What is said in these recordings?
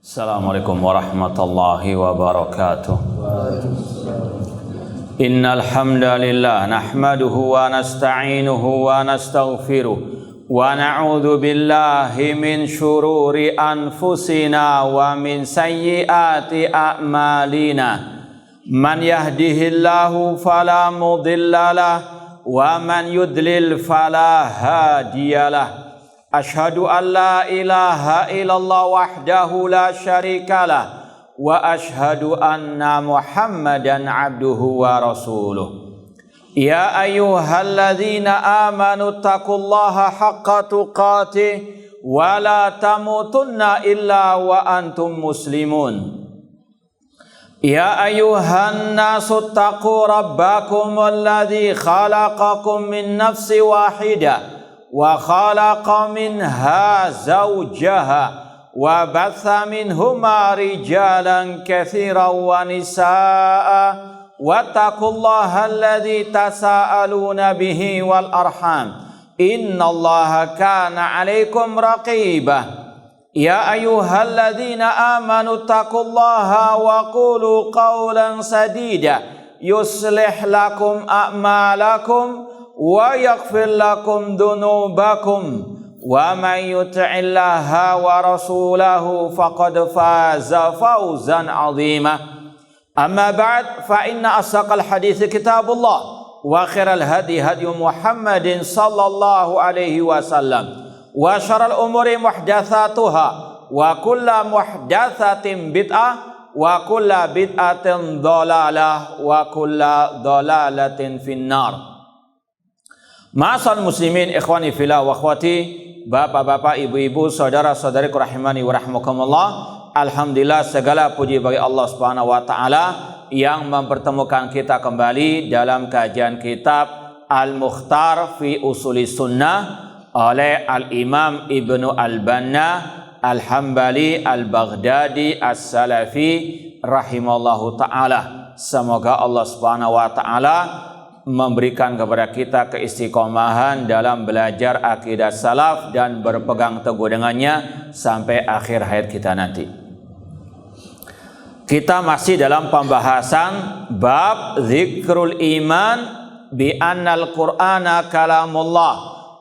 Assalamualaikum warahmatullahi wabarakatuh. Innal hamdalillah nahmaduhu wa nasta'inuhu wa nastaghfiruh wa na'udzu billahi min syururi anfusina wa min sayyiati a'malina. Man yahdihillahu fala mudhillalah wa man yudlil fala hadiyalah. Ashhadu an la ilaha illallah wahdahu la syarikalah wa ashhadu anna Muhammadan abduhu wa rasuluh. Ya ayyuhalladzina amanu taqullaha haqqa tuqatih wa la tamutunna illa wa antum muslimun. Ya ayyuhan nasu taqu rabbakum alladzi khalaqakum min nafsin wahidah wa khalaqa minha zawjaha wa batha minhuma rijalan katsiran wa nisaa wattaqullaha alladzi tasaaluna bihi wal arham innallaha kana 'alaikum raqibah. Ya ayyuhalladzina amanu taqullaha wa qulu qawlan sadida yuslih lakum a'malakum wa yaghfir lakum dhunubakum wa may yuti'illaha wa rasulahu faqad faza fawzan 'azima. Amma ba'd, fa inna asdaqal hadits kitabullah wa khairal hadi hadi Muhammadin sallallahu alaihi wasallam wa syarrul umuri muhdatsatuha wa kullu muhdatsatin bid'ah wa kullu bid'atin dhalalah wa kullu dhalalatin finnar. Ma'asal muslimin ikhwani fillah wa akhwati, bapak-bapak, ibu-ibu, saudara-saudariku rahimani wa rahmakumullah. Alhamdulillah, segala puji bagi Allah Subhanahu wa taala yang mempertemukan kita kembali dalam kajian kitab Al-Mukhtar fi Usulis Sunnah oleh Al-Imam Ibnu Al-Banna Al-Hambali Al-Baghdadi As-Salafi rahimallahu taala. Semoga Allah Subhanahu wa taala memberikan kepada kita keistiqomahan dalam belajar akidah salaf dan berpegang teguh dengannya sampai akhir hayat kita nanti. Kita masih dalam pembahasan bab zikrul iman bi annal qur'ana kalamullah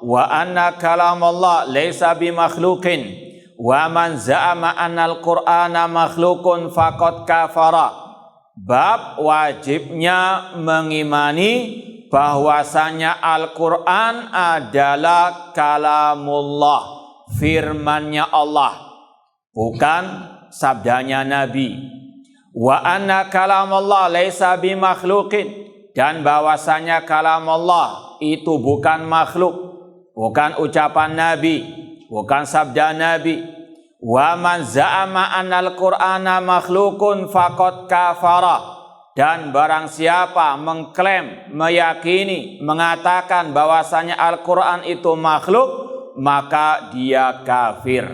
wa anna kalamullah laysa bimakhluqin wa man za'ama annal qur'ana makhlukun faqad kafara. Bab wajibnya mengimani bahwasanya Al-Quran adalah kalamullah, firmannya Allah, bukan sabdanya Nabi. Wa anna kalamullah laisa bimakhluqin, dan bahwasanya kalamullah itu bukan makhluk, bukan ucapan Nabi, bukan sabda Nabi. Wa man za'ama annal qur'ana makhlukun faqad kafara, dan barang siapa mengklaim, meyakini, mengatakan bahwasanya Al-Qur'an itu makhluk, maka dia kafir.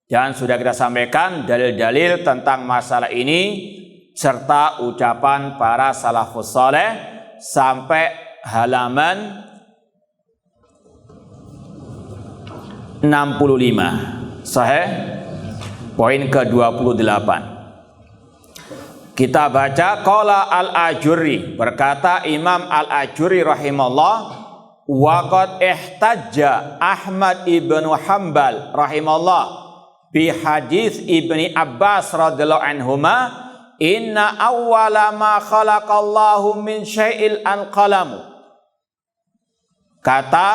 Dan sudah kita sampaikan dalil-dalil tentang masalah ini serta ucapan para salafus saleh sampai halaman 65. Sahih poin ke-28. Kita baca qala al-Ajurri, berkata Imam al-Ajurri rahimahullah, wa qad ihtajja Ahmad ibnu Hanbal rahimahullah bi hadis Ibni Abbas radhiyallahu anhuma inna awwala ma khalaqallahu min syai'il al-qalam. Kata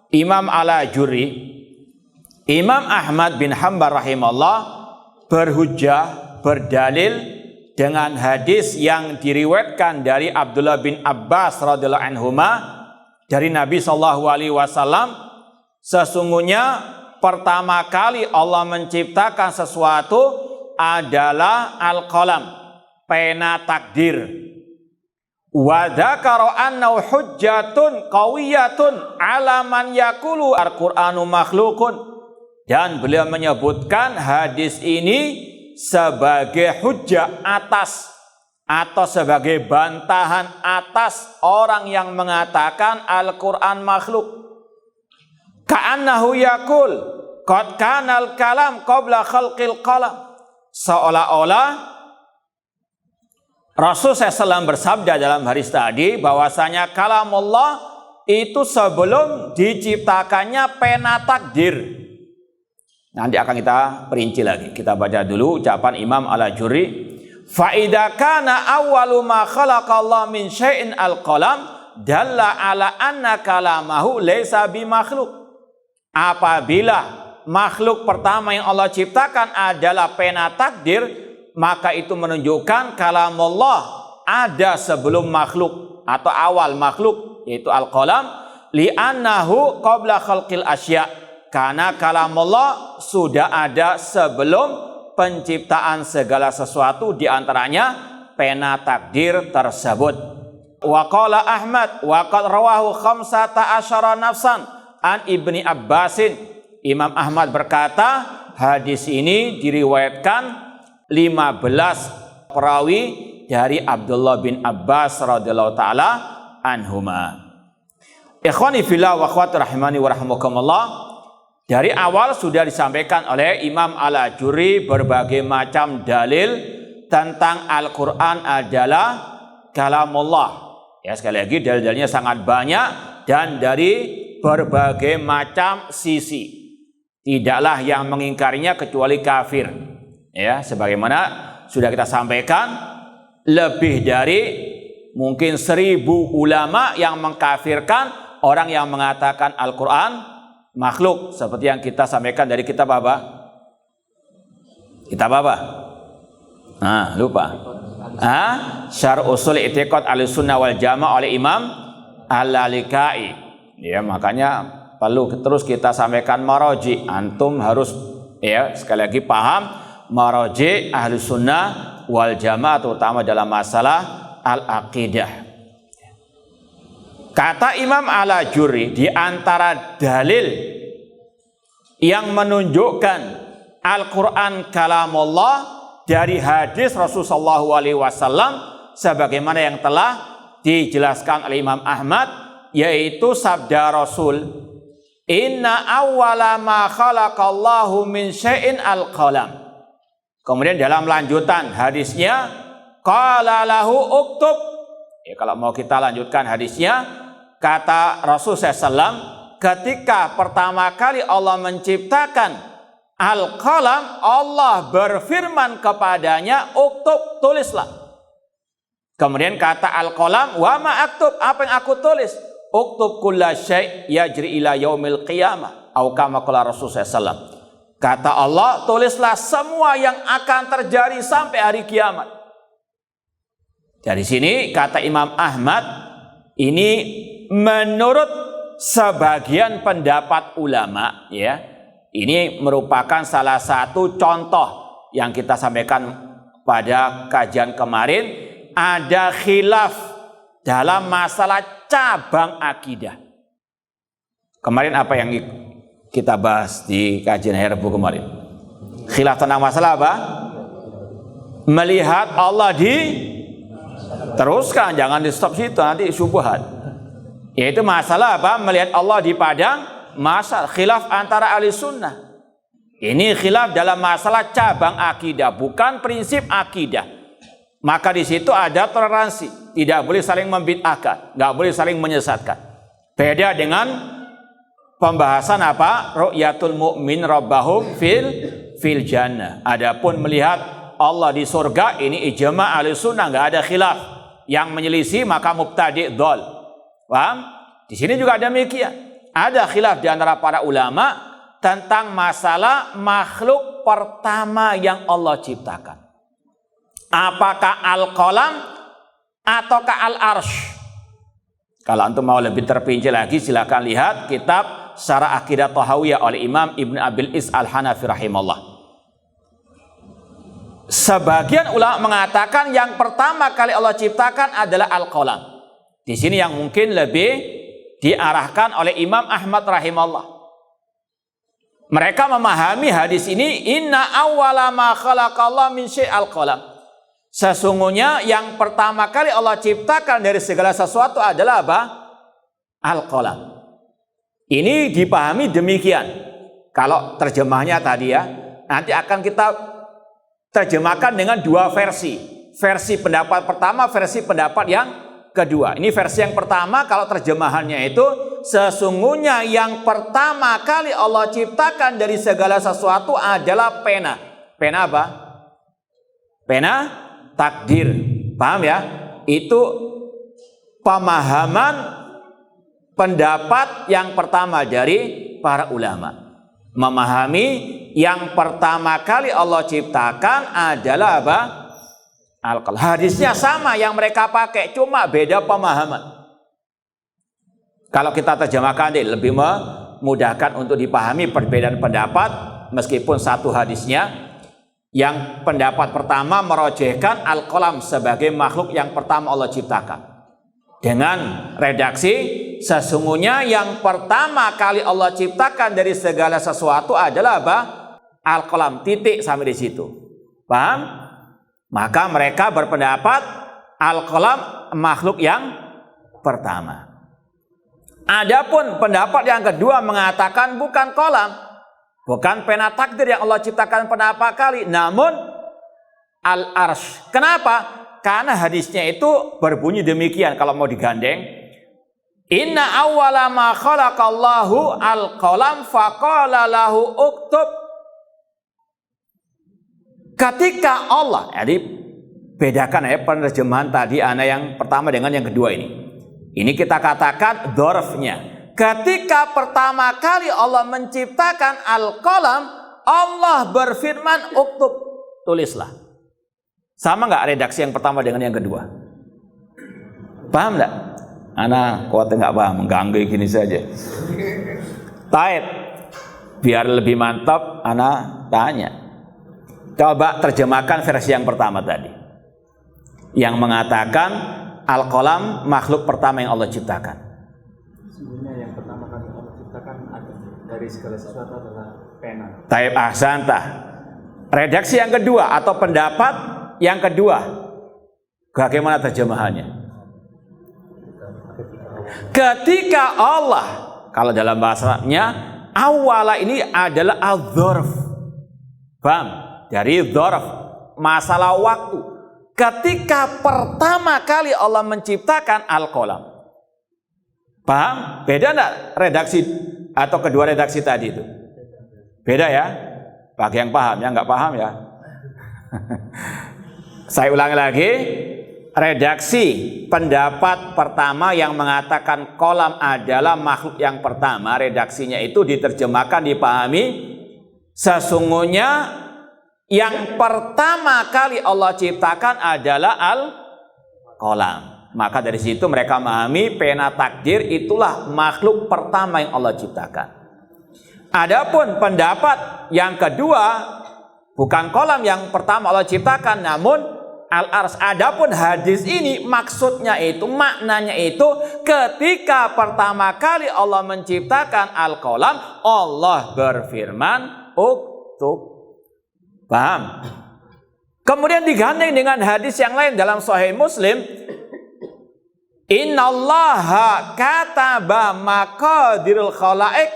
Imam al-Ajurri, Imam Ahmad bin Hanbal rahimahullah berhujjah, berdalil dengan hadis yang diriwayatkan dari Abdullah bin Abbas radhiyallahu anhuma dari Nabi sallallahu alaihi wasallam, sesungguhnya pertama kali Allah menciptakan sesuatu adalah al-qalam, pena takdir. Wa dzakara annahu hujjatun qawiyatun ala man yaqulu al-Qur'anu makhluqun. Dan beliau menyebutkan hadis ini sebagai hujjah atas atau sebagai bantahan atas orang yang mengatakan Al-Quran makhluk. Ka'annahu yaqul qad kanal kalam qabla khalqil qalam, seolah-olah Rasul SAW bersabda dalam hadis tadi bahwasanya kalamullah itu sebelum diciptakannya pena takdir. Nanti akan kita perinci lagi. Kita baca dulu ucapan Imam Al-Ajurri. Fa idza kana awwalu ma khalaqallahu min syai'in al-qalam dalla ala anna kalamahu laysa bimakhluq. Apabila makhluk pertama yang Allah ciptakan adalah pena takdir, maka itu menunjukkan kalamullah ada sebelum makhluk atau awal makhluk, yaitu al-qalam, li'annahu qabla khalqil asya', karena kalamullah sudah ada sebelum penciptaan segala sesuatu, di antaranya pena takdir tersebut. Wa qala Ahmad wa qad rawahu 15 nafsan an Ibni Abbasin. Imam Ahmad berkata, hadis ini diriwayatkan 15 perawi dari Abdullah bin Abbas radhiyallahu taala anhuma. Ikhwani fillah wa akhwati rahimani wa rahimakumullah. Dari awal sudah disampaikan oleh Imam Al-Ajurri berbagai macam dalil tentang Al-Quran adalah kalamullah. Ya, sekali lagi dalil-dalilnya sangat banyak dan dari berbagai macam sisi. Tidaklah yang mengingkarinya kecuali kafir. Ya, sebagaimana sudah kita sampaikan, lebih dari mungkin 1000 ulama yang mengkafirkan orang yang mengatakan Al-Quran makhluk, seperti yang kita sampaikan dari kitab apa? Kitab apa? Lupa. Syarh Ushul I'tiqad Ahlussunnah wal Jamaah oleh Imam Al-Lalikai. Ya, makanya perlu terus kita sampaikan maraji. Antum harus ya sekali lagi paham maraji Ahlussunnah wal Jamaah, terutama dalam masalah al-aqidah. Kata Imam Al-Ajurri, di antara dalil yang menunjukkan Al-Quran kalamullah dari hadis Rasulullah SAW sebagaimana yang telah dijelaskan oleh Imam Ahmad, yaitu sabda Rasul, inna awwala ma khalaqallahu min syai'in al-qalam. Kemudian dalam lanjutan hadisnya, qala lahu uktub. Ya, kalau mau kita lanjutkan hadisnya, kata Rasul SAW, ketika pertama kali Allah menciptakan al-qalam, Allah berfirman kepadanya, uktub, tulislah. Kemudian kata al-qalam, wa ma aktub, apa yang aku tulis? Uktub kulla syai' yajri ila yaumil qiyamah, atau kama qala Rasul SAW. Kata Allah, tulislah semua yang akan terjadi sampai hari kiamat. Dari sini kata Imam Ahmad, ini menurut sebagian pendapat ulama, ya, ini merupakan salah satu contoh yang kita sampaikan pada kajian kemarin, ada khilaf dalam masalah cabang akidah. Kemarin apa yang kita bahas di kajian hari Rabu kemarin? Khilaf tentang masalah apa? Melihat Allah teruskan, jangan di stop situ, nanti syubhat. Yaitu masalah apa? Melihat Allah di padang mahsyar. Khilaf antara ahli sunnah. Ini khilaf dalam masalah cabang akidah, bukan prinsip akidah. Maka di situ ada toleransi, tidak boleh saling membid'ahkan, nggak boleh saling menyesatkan. Beda dengan pembahasan apa? Ru'yatul mu'min rabbahum fil jannah. Adapun melihat Allah di surga, ini ijma' ahli sunnah, nggak ada khilaf. Yang menyelisih maka mubtadi' dhal. Paham? Di sini juga ada demikian. Ada khilaf di antara para ulama tentang masalah makhluk pertama yang Allah ciptakan. Apakah al-qalam ataukah al-arsh? Kalau antum mau lebih terperinci lagi, silakan lihat kitab Syarah Aqidah Thahawiyah oleh Imam Ibn Abil Is Al-Hanafi rahimahullah. Sebagian ulama mengatakan yang pertama kali Allah ciptakan adalah al-qalam. Di sini yang mungkin lebih diarahkan oleh Imam Ahmad rahimahullah. Mereka memahami hadis ini, inna awwala ma khalaqallahu min syai'il qalam. Sesungguhnya yang pertama kali Allah ciptakan dari segala sesuatu adalah apa? Al-qalam. Ini dipahami demikian. Kalau terjemahnya tadi ya, nanti akan kita terjemahkan dengan dua versi. Versi pendapat pertama, versi pendapat yang kedua. Ini versi yang pertama, kalau terjemahannya itu sesungguhnya yang pertama kali Allah ciptakan dari segala sesuatu adalah pena. Pena apa? Pena takdir. Paham ya? Itu pemahaman pendapat yang pertama dari para ulama. Memahami yang pertama kali Allah ciptakan adalah apa? Al-qalam. Hadisnya sama yang mereka pakai, cuma beda pemahaman. Kalau kita terjemahkan lebih memudahkan untuk dipahami perbedaan pendapat, meskipun satu hadisnya. Yang pendapat pertama merojehkan al-qalam sebagai makhluk yang pertama Allah ciptakan. Dengan redaksi, sesungguhnya yang pertama kali Allah ciptakan dari segala sesuatu adalah apa? Al-qalam, titik sampai di situ. Paham? Maka mereka berpendapat al-qalam makhluk yang pertama. Adapun pendapat yang kedua mengatakan bukan qalam, bukan pena takdir yang Allah ciptakan pertama kali, namun al-arsy. Kenapa? Karena hadisnya itu berbunyi demikian kalau mau digandeng. Inna awwala ma khalaqallahu al-qalam faqala lahu uktub. Ketika Allah, jadi bedakan ya penerjemahan tadi ana yang pertama dengan yang kedua ini. Ini kita katakan dzarfnya. Ketika pertama kali Allah menciptakan al-qalam, Allah berfirman uktub, tulislah. Sama nggak redaksi yang pertama dengan yang kedua? Paham nggak? Ana kuat nggak paham, mengganggu gini saja. Taib, biar lebih mantap, ana tanya. Coba terjemahkan versi yang pertama tadi, yang mengatakan al-qalam makhluk pertama yang Allah ciptakan. Sebenarnya yang pertama kali Allah ciptakan dari segala sesuatu adalah pena. Taib ahsantah. Redaksi yang kedua atau pendapat yang kedua, bagaimana terjemahannya? Ketika Allah, kalau dalam bahasanya awala ini adalah al-dzarf. Paham? Dari dzarf, masalah waktu. Ketika pertama kali Allah menciptakan al-qalam. Paham? Beda enggak redaksi atau kedua redaksi tadi itu? Beda ya? Bagi yang paham, yang enggak paham ya. Saya ulangi lagi, redaksi pendapat pertama yang mengatakan qalam adalah makhluk yang pertama, redaksinya itu diterjemahkan, dipahami, sesungguhnya yang pertama kali Allah ciptakan adalah al-qalam. Maka dari situ mereka memahami pena takdir itulah makhluk pertama yang Allah ciptakan. Adapun pendapat yang kedua, bukan qalam yang pertama Allah ciptakan, namun al-arsy. Adapun hadis ini maksudnya itu, maknanya itu ketika pertama kali Allah menciptakan al-qalam, Allah berfirman uktub. Paham? Kemudian digandeng dengan hadis yang lain dalam Sahih Muslim, innallaha kataba maqadirul khalaiq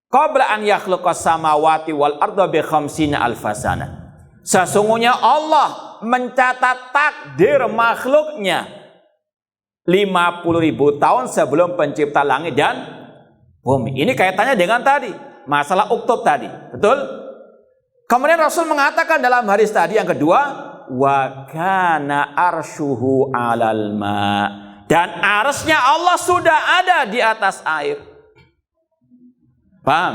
qabla an yakhluqas samawati wal arda bi khamsina alfasana. Sesungguhnya Allah mencatat takdir makhluknya 50.000 tahun sebelum pencipta langit dan bumi. Ini kaitannya dengan tadi, masalah uktub tadi. Betul? Kemudian Rasul mengatakan dalam hadis tadi yang kedua, wa kana arsyuhu 'alal ma. Dan arsy-nya Allah sudah ada di atas air. Paham?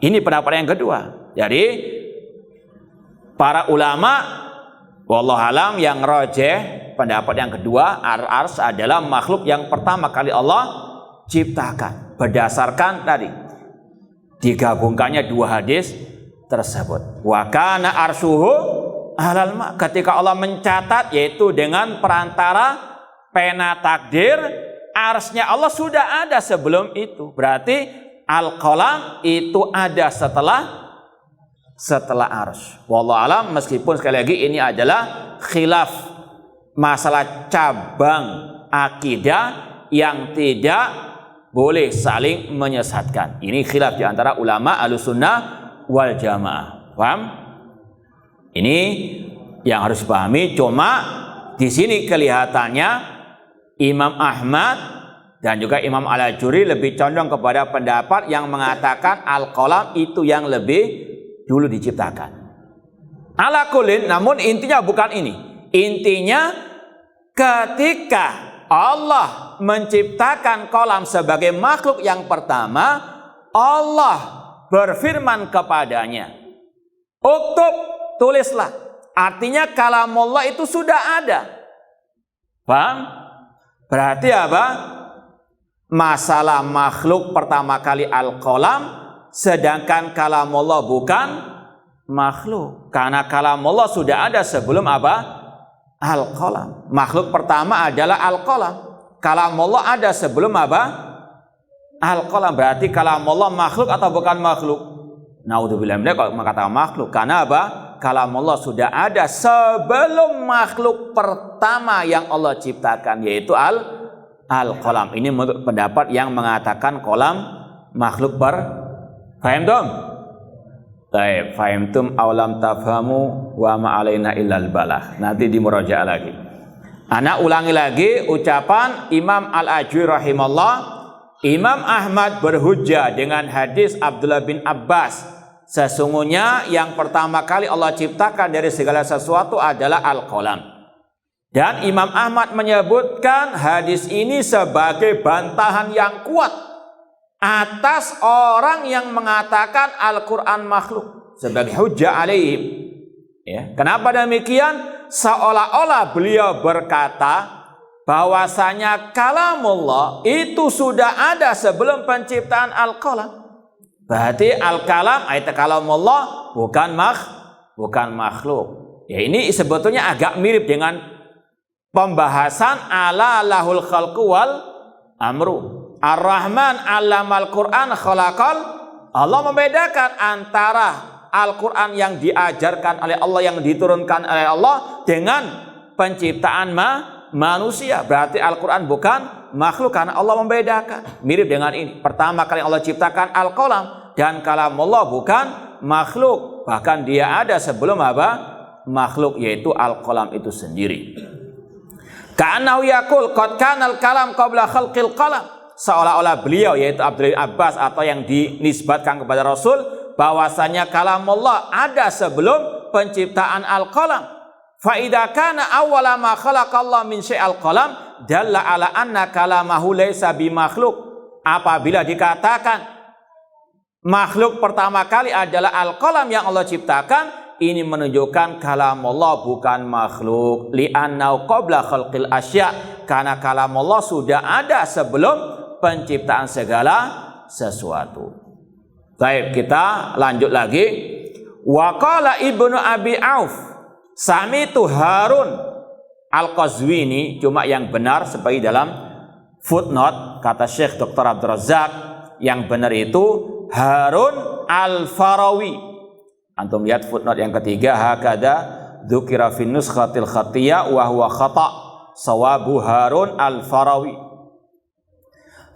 Ini pendapat yang kedua. Jadi para ulama wallahu alam yang rajih pendapat yang kedua, al-arsy adalah makhluk yang pertama kali Allah ciptakan berdasarkan tadi digabungkannya dua hadis tersebut. Wa kana arsyuhu 'alal ma, ketika Allah mencatat yaitu dengan perantara pena takdir, arsy-nya Allah sudah ada sebelum itu. Berarti al-qalam itu ada setelah arsy. Wallahu alam, meskipun sekali lagi ini adalah khilaf, masalah cabang akidah yang tidak boleh saling menyesatkan. Ini khilaf di antara ulama Ahlussunnah wal Jamaah. Paham? Ini yang harus dipahami. Cuma di sini kelihatannya Imam Ahmad dan juga Imam Al-Ajuri lebih condong kepada pendapat yang mengatakan al-qalam itu yang lebih dulu diciptakan. Ala kullin, namun intinya bukan ini. Intinya ketika Allah menciptakan qalam sebagai makhluk yang pertama, Allah berfirman kepadanya, "Uktub, tulislah." Artinya kalamullah itu sudah ada. Paham? Berarti apa? Masalah makhluk pertama kali al-qalam, sedangkan kalamullah bukan makhluk. Karena kalamullah sudah ada sebelum apa? Al-qalam. Makhluk pertama adalah al-qalam. Kalamullah ada sebelum apa? Al-qalam. Berarti kalamullah makhluk atau bukan makhluk? Naudzubillah kalau mengatakan makhluk. Karena apa? Kalamullah sudah ada sebelum makhluk pertama yang Allah ciptakan, yaitu al-qalam. Ini menurut pendapat yang mengatakan qalam makhluk faham dong? Baik, fahimtum awalam tafhamu wa ma'alaina illal balah. Nanti di murajaah lagi. Anak ulangi lagi ucapan Imam Al-Ajuri rahimahullah. Imam Ahmad berhujjah dengan hadis Abdullah bin Abbas. Sesungguhnya yang pertama kali Allah ciptakan dari segala sesuatu adalah al-qalam. Dan Imam Ahmad menyebutkan hadis ini sebagai bantahan yang kuat atas orang yang mengatakan Al-Quran makhluk, sebagai hujjah alaihim. Ya. Kenapa demikian? Seolah-olah beliau berkata bahwasanya kalamullah itu sudah ada sebelum penciptaan al-qalam. Berarti al-kalam, ayat kalamullah bukan makhluk. Ya, ini sebetulnya agak mirip dengan pembahasan ala lahul khalqu wal amru. Ar-Rahman 'allamal Qur'an khalaqal. Allah membedakan antara Al-Qur'an yang diajarkan oleh Allah, yang diturunkan oleh Allah, dengan penciptaan manusia. Berarti Al-Qur'an bukan makhluk karena Allah membedakan. Mirip dengan ini. Pertama kali Allah ciptakan al-qalam, dan kalamullah bukan makhluk. Bahkan dia ada sebelum apa? Makhluk, yaitu al-qalam itu sendiri. Ka'annahu yaqul qad kana al-kalam qabla khalqil qalam. Seolah-olah beliau, yaitu Abdullah bin Abbas, atau yang dinisbatkan kepada Rasul, bahwasanya kalamullah ada sebelum penciptaan al-qalam. Fa idza kana awwala ma khalaqallahu min syai'il qalam dalla ala anna kalamahu laysa bimakhluk. Apabila dikatakan makhluk pertama kali adalah al-qalam yang Allah ciptakan, ini menunjukkan kalamullah bukan makhluk. Li'annahu qabla khalqil asya, karena kalamullah sudah ada sebelum penciptaan segala sesuatu. Baik, kita lanjut lagi. Wa qala Ibnu Abi Auf sami'tu Harun Al-Qazwini, cuma yang benar seperti dalam footnote kata Syekh Dr. Abdul Razak, yang benar itu Harun Al-Farawi. Antum lihat footnote yang ketiga, hakada dzukira fi nuskhatil khatiyah wa huwa khata' sawabu Harun Al-Farawi.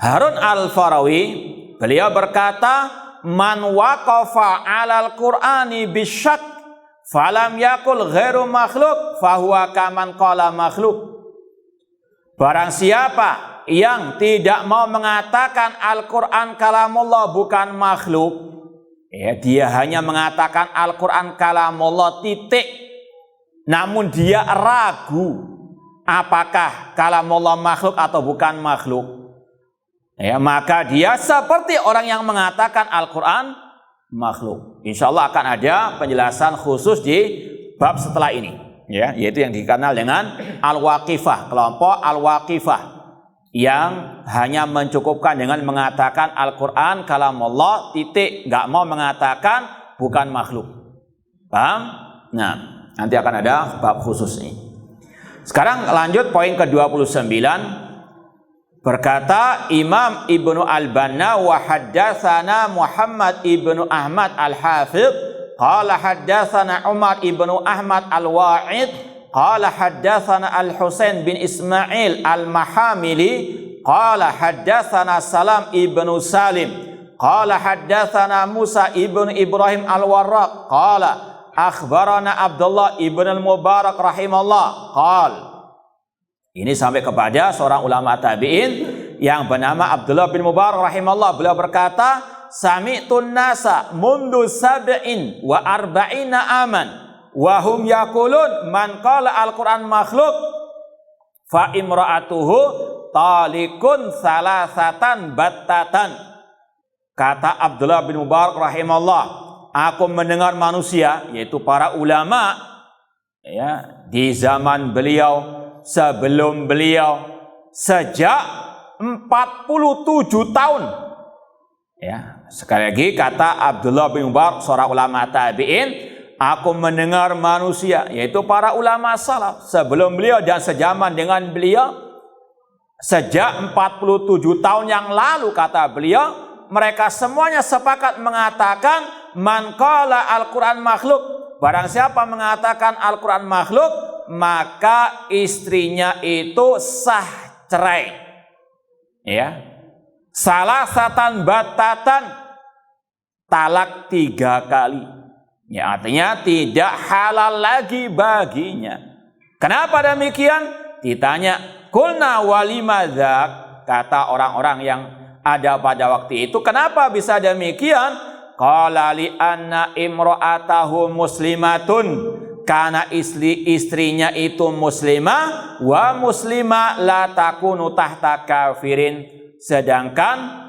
Harun Al-Farawi beliau berkata, man waqafa 'alal Qur'ani bisyak falam yakul ghairu makhluk fahuwa kaman qala makhluk. Barang siapa yang tidak mau mengatakan Al-Qur'an kalamullah bukan makhluk, ya, dia hanya mengatakan Al-Quran kalamullah titik, namun dia ragu apakah kalamullah makhluk atau bukan makhluk, ya, maka dia seperti orang yang mengatakan Al-Quran makhluk. Insya Allah akan ada penjelasan khusus di bab setelah ini, ya, yaitu yang dikenal dengan Al-Waqifah, kelompok Al-Waqifah, yang hanya mencukupkan dengan mengatakan Al-Quran kalamullah titik, nggak mau mengatakan bukan makhluk. Paham? Nah, nanti akan ada bab khusus ini. Sekarang lanjut poin ke-29. Berkata Imam Ibnu Al-Banna, wa haddatsana Muhammad Ibnu Ahmad Al-Hafidh qala haddatsana Umar Ibnu Ahmad Al-Wa'id qala haddatsana Al-Husain bin Ismail Al-Mahamili qala haddatsana Salam ibnu Salim qala haddatsana Musa ibnu Ibrahim Al-Warraq qala akhbarana Abdullah ibn al-Mubarak rahimahullah qal. Ini sampai kepada seorang ulama tabi'in yang bernama Abdullah bin Mubarak rahimahullah. Beliau berkata, sami'tun nasa mundu sab'in wa arba'ina aman wa hum yaqulun man qala al-Qur'an makhluk fa imra'atuhu talikun salasatan battatan. Kata Abdullah bin Mubarak rahimahullah, aku mendengar manusia, yaitu para ulama ya, di zaman beliau, sebelum beliau, sejak 47 tahun. Ya, sekali lagi kata Abdullah bin Mubarak, seorang ulama tabi'in, aku mendengar manusia, yaitu para ulama salaf sebelum beliau dan sejaman dengan beliau, sejak 47 tahun yang lalu, kata beliau, mereka semuanya sepakat mengatakan man qala al-Qur'an makhluk. Barang siapa mengatakan Al-Qur'an makhluk, maka istrinya itu sah cerai. Ya. Salasatan batatan, talak 3 kali. Ya, artinya tidak halal lagi baginya. Kenapa demikian? Ditanya, kulna walimadza, kata orang-orang yang ada pada waktu itu, kenapa bisa demikian? Qala li anna imra'atahu muslimatun, karena istrinya itu muslimah, wa muslimah la takunu tahta kafirin, sedangkan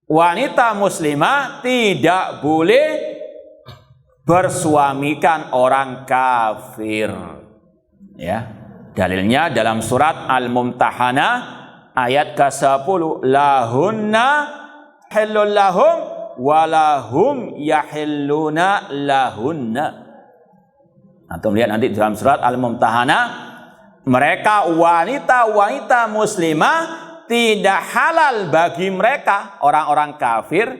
wanita muslimah tidak boleh bersuamikan orang kafir. Ya, dalilnya dalam surat Al-Mumtahanah ayat ke-10, lahunna hillul lahum walahum yahilluna lahunna. Antum lihat nanti dalam surat Al-Mumtahanah, mereka wanita-wanita muslimah tidak halal bagi mereka orang-orang kafir,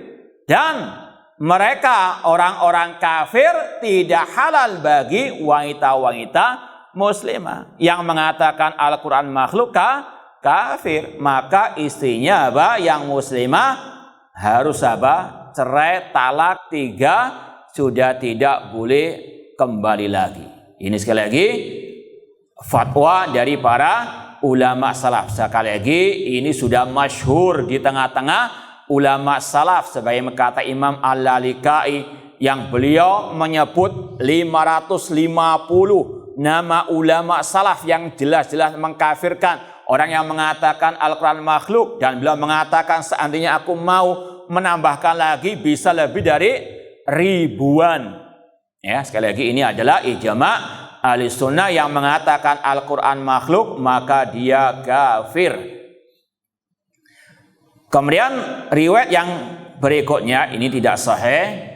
dan mereka orang-orang kafir tidak halal bagi wanita-wanita muslimah. Yang mengatakan Al-Quran makhluk kafir, maka istrinya apa? Yang muslimah harus apa? Cerai, talak 3, sudah tidak boleh kembali lagi. Ini sekali lagi fatwa dari para ulama salaf. Sekali lagi ini sudah masyhur di tengah-tengah ulama salaf, sebagaimana kata Imam Al-Lalikai yang beliau menyebut 550 nama ulama salaf yang jelas-jelas mengkafirkan orang yang mengatakan Al-Quran makhluk, dan beliau mengatakan seandainya aku mau menambahkan lagi bisa lebih dari ribuan. Ya, sekali lagi ini adalah ijma' ahli sunnah yang mengatakan Al-Quran makhluk maka dia kafir. Kemudian riwayat yang berikutnya ini tidak sahih.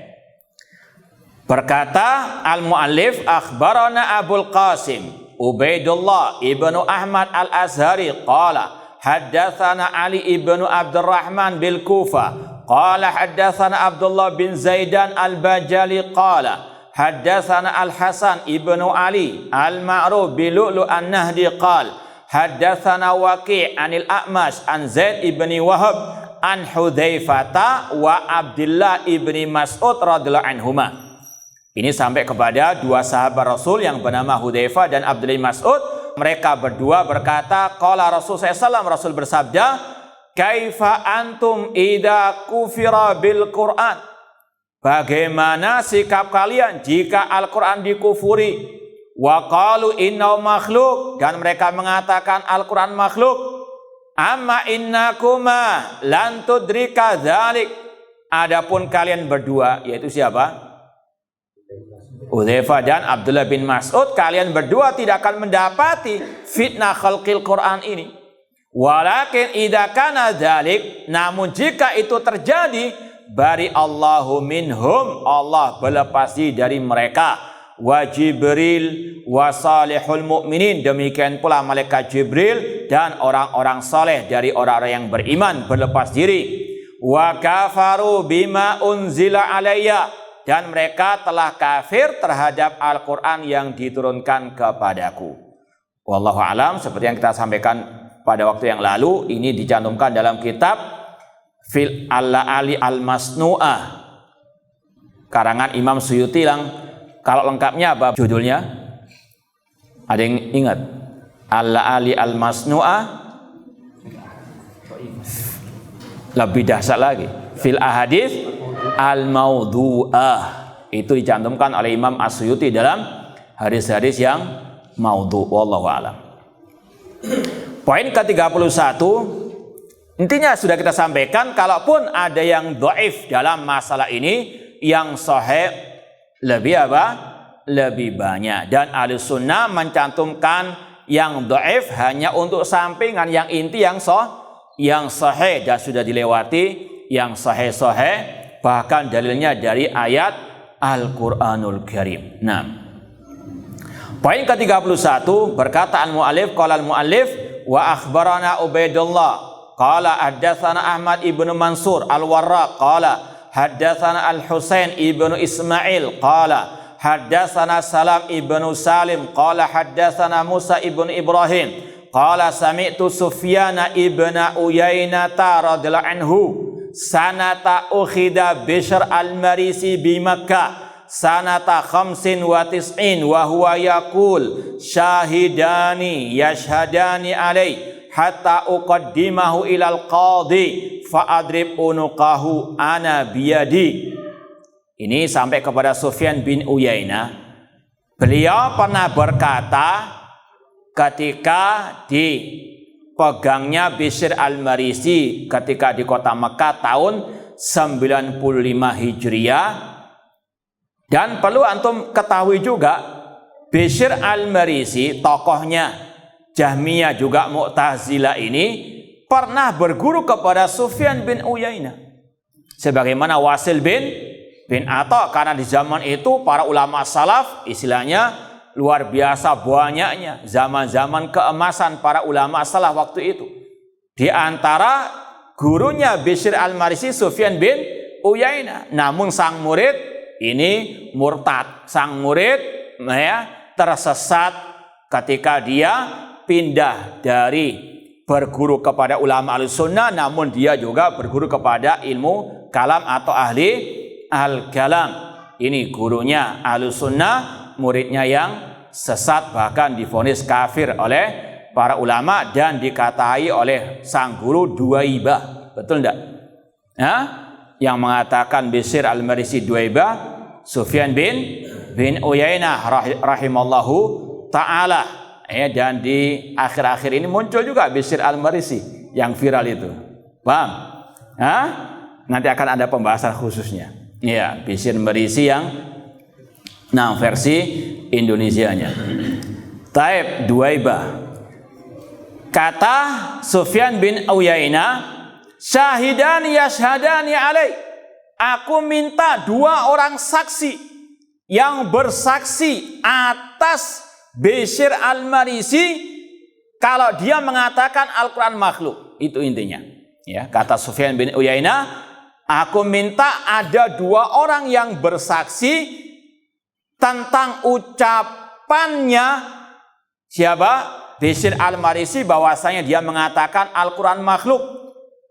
Berkata al-muallif, akhbarana Abul Qasim Ubaidullah ibnu Ahmad al-Azhari qala haddatsana Ali ibnu Abdurrahman bil Kufa qala haddatsana Abdullah bin Zaidan al-Bajali qala haddatsana Al-Hasan ibnu Ali al-Ma'ruf bi Lu'lu an-Nahdi qala haddatsana Waqi' anil A'mash an Zaid ibni Wahab an Hudzaifata wa Abdullah ibni Mas'ud radhiyallahu anhuma. Ini sampai kepada 2 sahabat Rasul yang bernama Hudzaifah dan Abdullah bin Mas'ud. Mereka berdua berkata, qala Rasul SAW, Rasul bersabda, kaifa antum idza kufira bil Qur'an? Bagaimana sikap kalian jika Al-Quran dikufuri? Wa qalu innahu makhluk, dan mereka mengatakan Al-Quran makhluk. Amma innakuma lan tudrika dzalik. Adapun kalian berdua, yaitu siapa? Hudzaifah dan Abdullah bin Mas'ud, kalian berdua tidak akan mendapati fitnah khalqil Quran ini. Walakin idza kana dzalik, namun jika itu terjadi, bari Allahu minhum, Allah berlepas diri dari mereka. Wa Jibril wa salihul mu'minin, demikian pula malaikat Jibril dan orang-orang saleh dari orang-orang yang beriman berlepas diri. Wa kafaru bima unzila alayya, dan mereka telah kafir terhadap Al-Quran yang diturunkan kepadaku. Wallahu alam, seperti yang kita sampaikan pada waktu yang lalu, ini dicantumkan dalam kitab Fil Al-Ali Al-Masnu'ah karangan Imam Suyuti yang Kalau lengkapnya apa judulnya? Ada yang ingat? Al-Ali al-Masnu'ah. Lebih dahsyat lagi. Fil ahadits al-maudhu'ah. Itu dicantumkan oleh Imam As-Suyuti dalam hadis-hadis yang maudhu'. Wallahu a'lam. Poin ke-31, intinya sudah kita sampaikan, kalaupun ada yang dhaif dalam masalah ini, yang sahih lebih apa? Lebih banyak. Dan Ahlussunnah mencantumkan yang dhaif hanya untuk sampingan, yang inti yang sahih dan sudah dilewati yang sahih, bahkan dalilnya dari ayat Al-Qur'anul Karim. Nah, poin ke-31, berkata al-mu'allif, qala al-mu'allif wa akhbarana Ubaidullah qala haddatsana Ahmad ibnu Mansur al-Warraq qala haddatsana Al-Husain ibnu Ismail qala haddatsana Salam ibnu Salim qala haddatsana Musa ibnu Ibrahim qala sami'tu Sufyan ibnu Uyainah radhiyallahu anhu sanata ukhida Bishr al-Marisi bi Makkah sanata 95 wa huwa yaqul syahidani yashhadani alai hatta uqaddimahu ilal qadi fa'adrib unuqahu ana biyadi. Ini sampai kepada Sufyan bin Uyainah. Beliau pernah berkata ketika dipegangnya Bishr al-Marisi ketika di kota Mekah tahun 95 Hijriah. Dan perlu antum ketahui juga, Bishr al-Marisi, tokohnya Jahmiyah juga Mu'tazilah ini, pernah berguru kepada Sufyan bin Uyainah. Sebagaimana Wasil bin Atha, karena di zaman itu para ulama salaf istilahnya luar biasa banyaknya. Zaman-zaman keemasan para ulama salaf waktu itu. Di antara gurunya Bishr al-Marisi Sufyan bin Uyainah. Namun sang murid ini murtad. Sang murid tersesat ketika dia pindah dari berguru kepada ulama Ahlussunnah, namun dia juga berguru kepada ilmu kalam atau ahli al-kalam. Ini gurunya Ahlussunnah, muridnya yang sesat, bahkan divonis kafir oleh para ulama dan dikatai oleh sang guru Duaibah. Betul enggak? Yang mengatakan Bishr al-Marisi Duaibah, Sufyan bin Uyainah rahimallahu ta'ala. Dan di akhir-akhir ini muncul juga Bishr al-Marisi yang viral itu. Paham? Nanti akan ada pembahasan khususnya. Ya, Bishr al-Marisi yang versi Indonesianya. Taib Duaibah. Kata Sufyan bin Uyainah, syahidani yashhadani alai. Aku minta 2 orang saksi yang bersaksi atas Bishr al-Marisi kalau dia mengatakan Al-Quran makhluk. Itu intinya. Ya, kata Sufyan bin Uyainah, aku minta ada 2 orang yang bersaksi tentang ucapannya siapa? Bishr al-Marisi, bahwasanya dia mengatakan Al-Quran makhluk,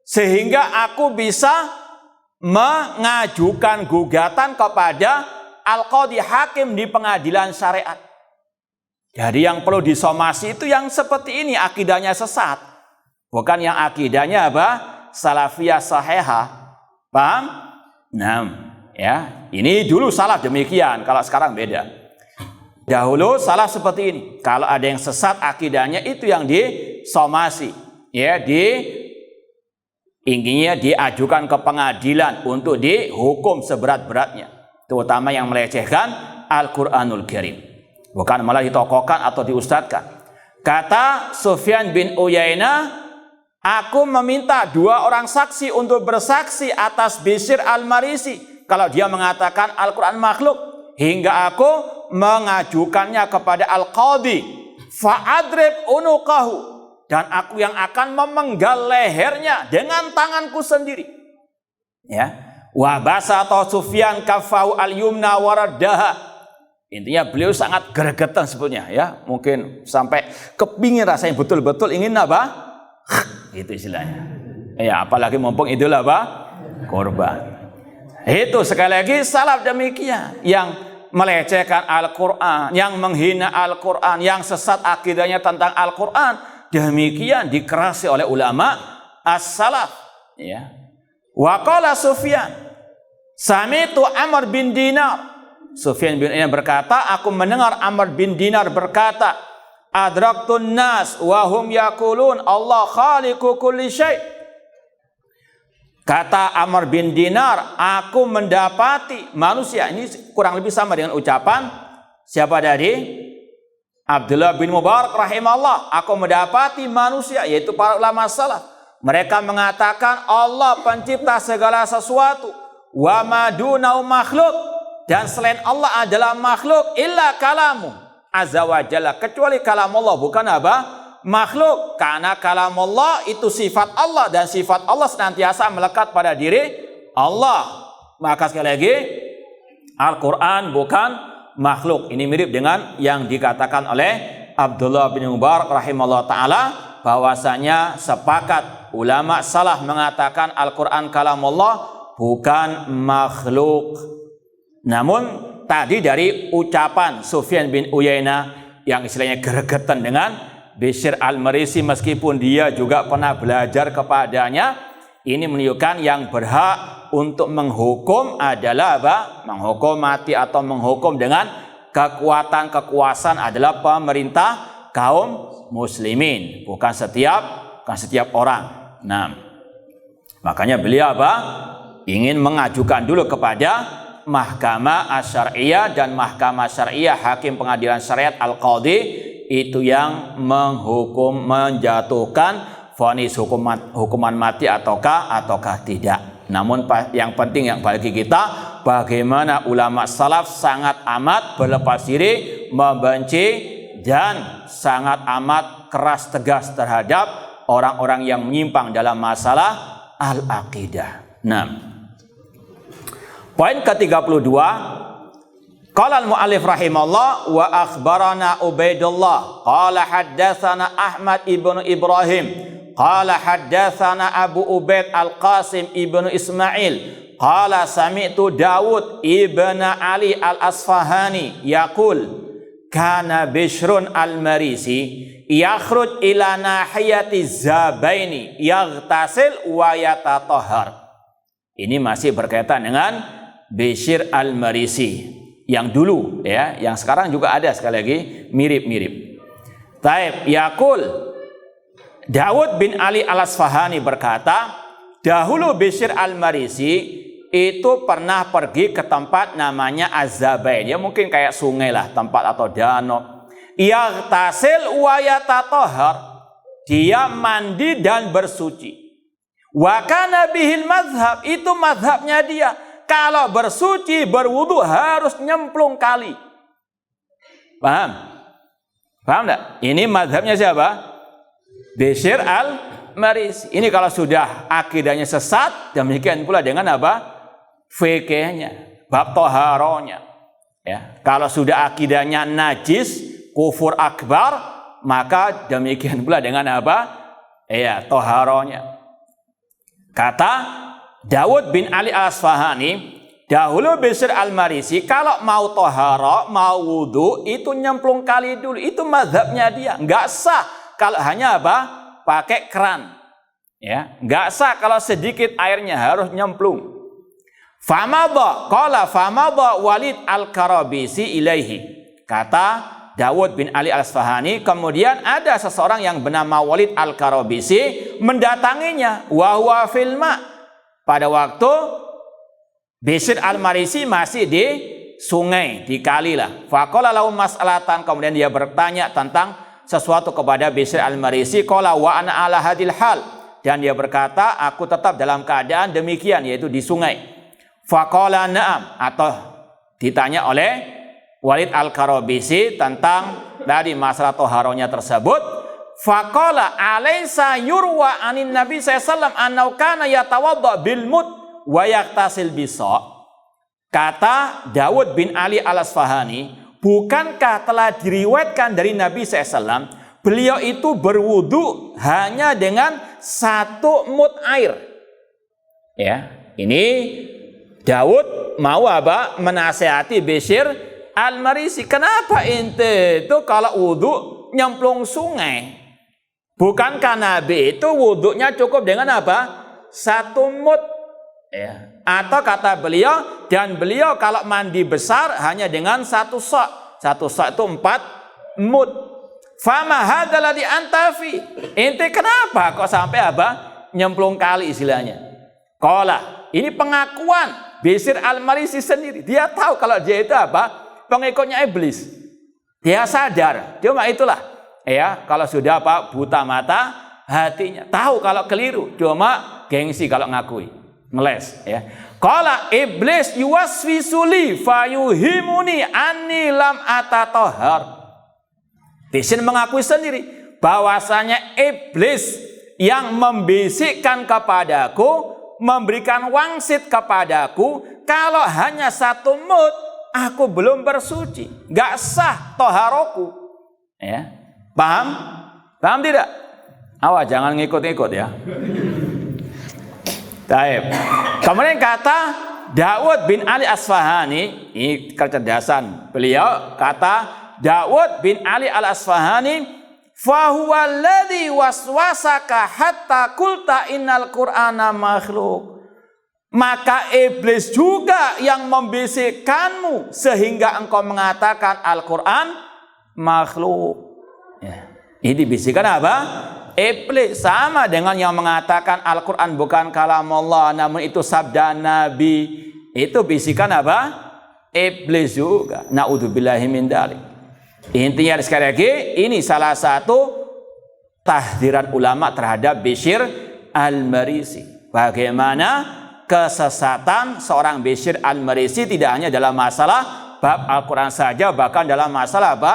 sehingga aku bisa mengajukan gugatan kepada Al-Qadhi Hakim di pengadilan syariat. Jadi yang perlu disomasi itu yang seperti ini, akidahnya sesat. Bukan yang akidahnya apa? Salafiyah sahihah. Paham? Nah, ya, ini dulu salaf demikian, kalau sekarang beda. Dahulu salaf seperti ini. Kalau ada yang sesat akidahnya, itu yang disomasi. Ya, inginnya diajukan ke pengadilan untuk dihukum seberat-beratnya. Terutama yang melecehkan Al-Quranul Karim. Bukan malah ditokohkan atau diustadkan. Kata Sufyan bin Uyainah, aku meminta 2 orang saksi untuk bersaksi atas Bishr al-Marisi kalau dia mengatakan Al-Quran makhluk, hingga aku mengajukannya kepada Al-Qadhi fa'adrib unuqahu, dan aku yang akan memenggal lehernya dengan tanganku sendiri. Ya, wa basata Sufyan kafahu al-yumna waraddaha. Intinya beliau sangat gregetan sebetulnya, ya, mungkin sampai kepingin rasanya betul-betul ingin apa? Itu istilahnya. Ya, apalagi mumpung idul apa? Korban. Itu sekali lagi salaf demikian, yang melecehkan Al-Quran, yang menghina Al-Quran, yang sesat akidahnya tentang Al-Quran, demikian dikerasi oleh ulama as-salaf. Ya. Wa qala Sufyan, sami'tu Amr bin Dinar. Sufyan bin Dinar berkata, aku mendengar Amr bin Dinar berkata, adraktun nas wa hum yaqulun Allah khaliqu kulli syai'. Kata Amr bin Dinar, aku mendapati manusia, ini kurang lebih sama dengan ucapan siapa tadi? Abdullah bin Mubarak rahimahullah. Aku mendapati manusia, yaitu para ulama salaf, mereka mengatakan Allah pencipta segala sesuatu, wa madunau makhluk, dan selain Allah adalah makhluk, illa kalamu azza wa jalla, kecuali kalam Allah, bukan apa? Makhluk. Karena kalam Allah itu sifat Allah, dan sifat Allah senantiasa melekat pada diri Allah. Maka sekali lagi, Al-Quran bukan makhluk. Ini mirip dengan yang dikatakan oleh Abdullah bin Mubarak rahimahullah ta'ala, bahwasanya sepakat ulama salaf mengatakan Al-Quran kalam Allah, bukan makhluk. Namun tadi dari ucapan Sufyan bin Uyainah yang istilahnya gregetan dengan Bishr al-Marisi, meskipun dia juga pernah belajar kepadanya, ini menunjukkan yang berhak untuk menghukum adalah apa? Menghukum mati atau menghukum dengan kekuatan kekuasaan adalah pemerintah kaum muslimin, bukan setiap orang. Nah, makanya beliau apa? Ingin mengajukan dulu kepada Mahkamah Asy-Syar'iyyah, dan Mahkamah Syar'iyyah, hakim pengadilan syariat al-qadhi, itu yang menghukum, menjatuhkan vonis hukuman mati ataukah tidak. Namun yang penting yang bagi kita, bagaimana ulama salaf sangat amat berlepas diri, membenci, dan sangat amat keras tegas terhadap orang-orang yang menyimpang dalam masalah al-aqidah. Nah, poin ke-32, qala al-mu'allif rahimahullah wa akhbarana Ubaidullah qala haddatsana Ahmad ibnu Ibrahim qala haddatsana Abu Ubaid al-Qasim ibnu Ismail qala sami'tu Dawud ibn Ali al-Asfahani yaqul kana Bishrun al-Marisi yakhruj ila nahiyati Zabaini yaghtasil wa yatatahhar. Ini masih berkaitan dengan Bishr al-Marisi yang dulu, ya, yang sekarang juga ada, sekali lagi mirip-mirip. Taib yaqul, Dawud bin Ali al-Asfahani berkata, dahulu Bishr al-Marisi itu pernah pergi ke tempat namanya Az-Zabain, ya mungkin kayak sungai lah, tempat atau danau. Yaghtasil wa yatatahhar, dia mandi dan bersuci. Wa kana bihil mazhab, itu mazhabnya dia, kalau bersuci, berwudu harus nyemplung kali. Paham? Paham enggak? Ini mazhabnya siapa? Bishr al-Marisi. Ini kalau sudah akidahnya sesat, demikian pula dengan apa? Fikihnya, bab toharonya. Ya, kalau sudah akidahnya najis, kufur akbar, maka demikian pula dengan apa? Ya, toharonya. Kata Dawud bin Ali al-Asfahani, dahulu Bishr al-Marisi kalau mau tohara, mau wudu, itu nyemplung kali dulu. Itu mazhabnya dia. Nggak sah kalau hanya apa? Pakai keran. Ya, nggak sah kalau sedikit airnya, harus nyemplung. Famadha, qala famadha Walid al-Karabisi ilaihi. Kata Dawud bin Ali al-Asfahani, kemudian ada seseorang yang bernama Walid al-Karabisi mendatanginya, wa huwa fil ma'. Pada waktu Bishr al-Marisi masih di sungai, di kali lah. Faqala lahu mas'alatan, kemudian dia bertanya tentang sesuatu kepada Bishr al-Marisi. Qala wa ana ala hadil hal, dan dia berkata, aku tetap dalam keadaan demikian, yaitu di sungai. Faqala na'am, atau ditanya oleh Walid al-Karabisi tentang dari masalah toharonya tersebut. Faqala alaysa yurwa anin Nabi sallallahu annahu kana yatawadda bil mud wa yaktasil bisa. Kata Dawud bin Ali al-Asfahani, bukankah telah diriwayatkan dari Nabi SAW, beliau itu berwudu hanya dengan 1 mud air. Ya, ini Dawud mau apa? Menasihati Bishr Al-Marisi, kenapa ente itu kalau wudhu nyemplung sungai? Bukankah Nabi itu wudhunya cukup dengan apa? 1 mud. Ya. Atau kata beliau, dan beliau kalau mandi besar hanya dengan 1 sok. 1 sok itu 4 mud. Fama hadzal ladzi antafi. Ente kenapa kok sampai apa? Nyemplung kali istilahnya. Qala, ini pengakuan Bishr Al-Marisi sendiri. Dia tahu kalau dia itu apa? Pengikutnya iblis. Dia sadar. Cuma itulah, ya, kalau sudah apa? Buta mata hatinya. Tahu kalau keliru, cuma gengsi kalau ngakui. Ngeles, ya. Qala iblis yuwaswisuli fayuhimuni anni lam atatohar. Bishr mengakui sendiri bahwasanya iblis yang membisikkan kepadaku, memberikan wangsit kepadaku, kalau hanya 1 mud aku belum bersuci, gak sah toharoku. Ya, paham? Paham tidak? Awas jangan ngikut-ngikut ya. Taib. Kemudian kata Daud bin Ali Asfahani, ini kecerdasan beliau, kata Daud bin Ali al-Asfahani, fahuwa alladhi waswasaka hatta kulta innal qur'ana makhluk. Maka iblis juga yang membisikkanmu sehingga engkau mengatakan Al-Quran makhluk. Ya. Ini bisikan apa? Iblis, sama dengan yang mengatakan Al-Quran bukan kalam Allah, namun itu sabda Nabi. Itu bisikan apa? Iblis juga. Na'udzubillahi min dzalik. Intinya sekali lagi, ini salah satu tahdiran ulama terhadap Bishr Al-Marisi. Bagaimana kesesatan seorang Bishr Al-Marisi tidak hanya dalam masalah bab Al-Quran saja, bahkan dalam masalah apa?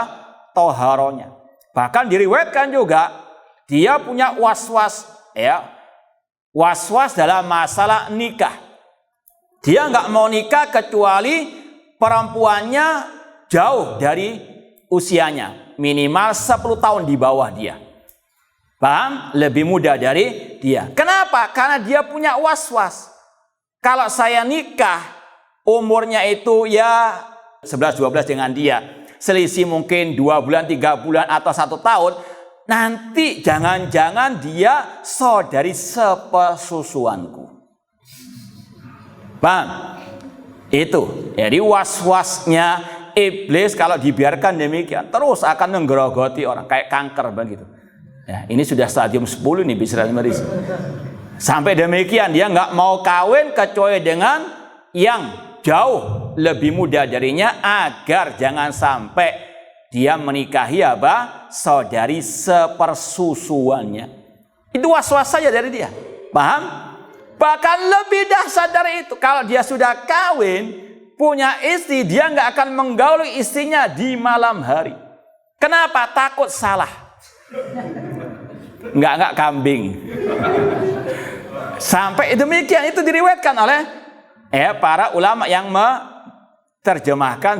Toharonya. Bahkan diriwayatkan juga dia punya was-was, ya, was-was dalam masalah nikah. Dia nggak mau nikah kecuali perempuannya jauh dari usianya, minimal 10 tahun di bawah dia. Paham? Lebih muda dari dia. Kenapa? Karena dia punya was-was. Kalau saya nikah, umurnya itu ya 11-12 dengan dia, selisih mungkin 2 bulan, 3 bulan, atau 1 tahun, nanti jangan-jangan dia saudari sepesusuanku. Paham? Itu. Jadi was-wasnya iblis kalau dibiarkan demikian terus akan menggerogoti orang kayak kanker begitu. Ya, ini sudah stadium 10 nih Bishr Al-Marisi. Sampai demikian dia nggak mau kawin kecuali dengan yang jauh lebih muda darinya agar jangan sampai dia menikahi apa? Saudari sepersusuannya. Itu was-was saja dari dia. Paham? Bahkan lebih dahsyat dari itu, kalau dia sudah kawin, punya istri, dia nggak akan menggauli istrinya di malam hari. Kenapa? Takut salah. Nggak kambing. Sampai demikian itu diriwayatkan oleh para ulama yang menerjemahkan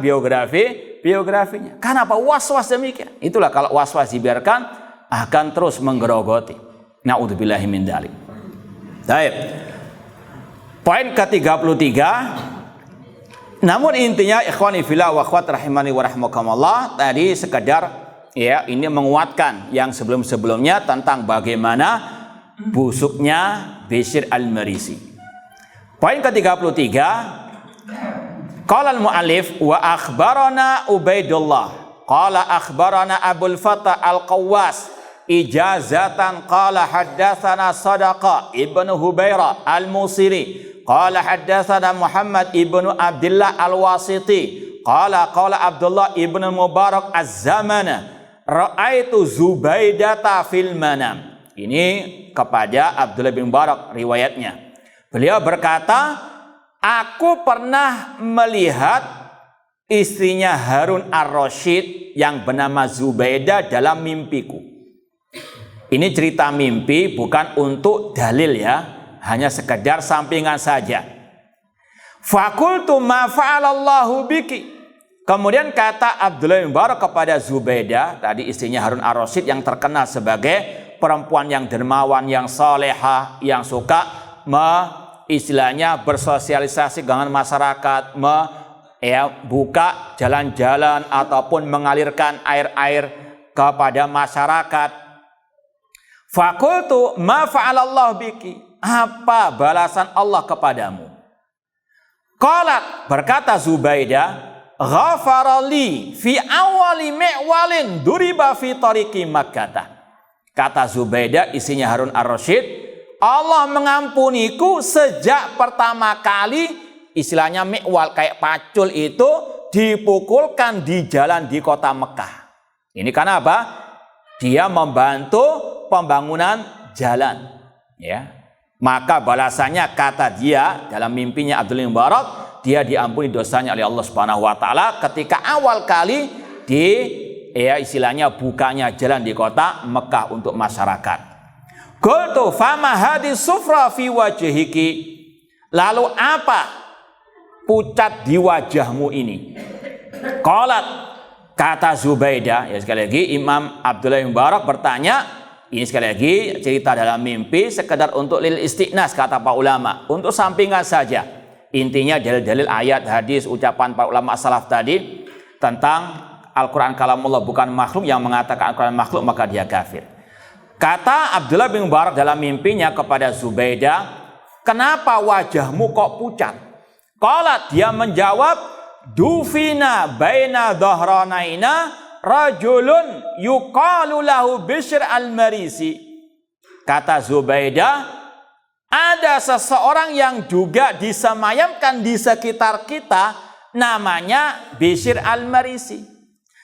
biografinya. Kenapa was-was demikian? Itulah kalau was-was dibiarkan akan terus menggerogoti. Na'udzubillahi min dzalik. Baik. Poin ke-33. Namun intinya ikhwani fillah wa akhwat rahimani wa rahmakumullah, tadi sekedar ya ini menguatkan yang sebelum-sebelumnya tentang bagaimana busuknya Bishr Al-Marisi. Poin ke-33, qala al-mu'allif wa akhbarana Ubaidullah qala akhbarana Abul Fatah Al-Qawwas ijazatan qala haddatsana Sadaqa ibnu Hubairah Al-Musiri qala haddatsana Muhammad ibnu Abdullah Al-Wasiti qala Abdullah ibnu Mubarak Az-Zamana ra'aitu Zubaidata fil manam. Ini kepada Abdullah bin Mubarak riwayatnya. Beliau berkata, aku pernah melihat istrinya Harun Ar-Rasyid yang bernama Zubaidah dalam mimpiku. Ini cerita mimpi, bukan untuk dalil ya, hanya sekedar sampingan saja. Fakultu ma fa'alallahu biki. Kemudian kata Abdullah bin Mubarak kepada Zubaidah, tadi istrinya Harun Ar-Rasyid yang terkenal sebagai perempuan yang dermawan, yang salehah, yang suka istilahnya bersosialisasi dengan masyarakat, buka jalan-jalan ataupun mengalirkan air-air kepada masyarakat. Faqultu ma fa'alallahu biki? Apa balasan Allah kepadamu? Qalat, berkata Zubaidah, ghafarali fi awali mi'walin duriba fi tariqi Makkah. Kata Zubaidah, isinya Harun ar-Rasyid, Allah mengampuniku sejak pertama kali istilahnya mi'wal kayak pacul itu dipukulkan di jalan di kota Mekah. Ini karena apa? Dia membantu pembangunan jalan, ya. Maka balasannya kata dia dalam mimpinya Abdullah bin Mubarak, dia diampuni dosanya oleh Allah Subhanahu wa taala ketika awal kali istilahnya bukanya jalan di kota Mekah untuk masyarakat. Qultu fama hadis sufra fi wajhiki? Lalu apa pucat di wajahmu ini? Qalat, kata Zubaidah, ya sekali lagi Imam Abdullah bin Mubarak bertanya, ini sekali lagi cerita dalam mimpi sekedar untuk lil istiqnas kata para ulama, untuk sampingan saja. Intinya dalil-dalil ayat, hadis, ucapan para ulama salaf tadi tentang Al-Quran kalamullah bukan makhluk, yang mengatakan Al-Quran makhluk maka dia kafir. Kata Abdullah bin Mubarak dalam mimpinya kepada Zubaidah, kenapa wajahmu kok pucat? Qalat, dia menjawab, dufina baina dhahranaina rajulun yuqalu lahu Bishr al-Marisi. Kata Zubaidah, ada seseorang yang juga disemayamkan di sekitar kita, namanya Bishr al-Marisi.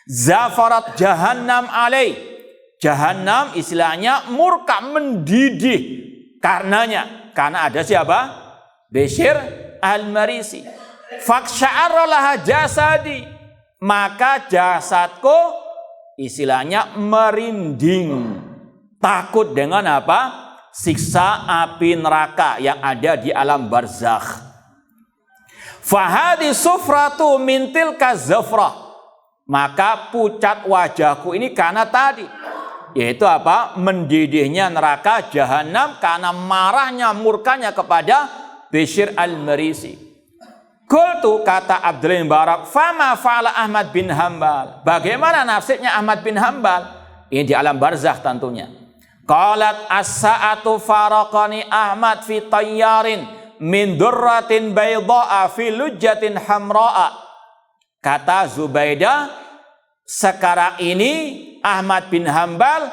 Zafarat jahannam alaih. Jahannam istilahnya murka, mendidih karenanya. Karena ada siapa? Bishr al-Marisi. Faksya'arra laha jasadi. Maka jasadku istilahnya merinding. Takut dengan apa? Siksa api neraka yang ada di alam barzakh. Fahadi sufratu mintil kazafrah. Maka pucat wajahku ini karena tadi, yaitu apa? Mendidihnya neraka jahanam karena marahnya, murkanya kepada Bishr al-Marisi. Qultu, kata Abdullah bin Mubarak, fama fa'ala Ahmad bin Hanbal? Bagaimana nasibnya Ahmad bin Hanbal? Ini di alam barzakh tentunya. Qalat as-sa'atu faraqani Ahmad fi tayyarin min durratin bayda'a fi lujjatin hamra'a. Kata Zubaidah, sekarang ini Ahmad bin Hanbal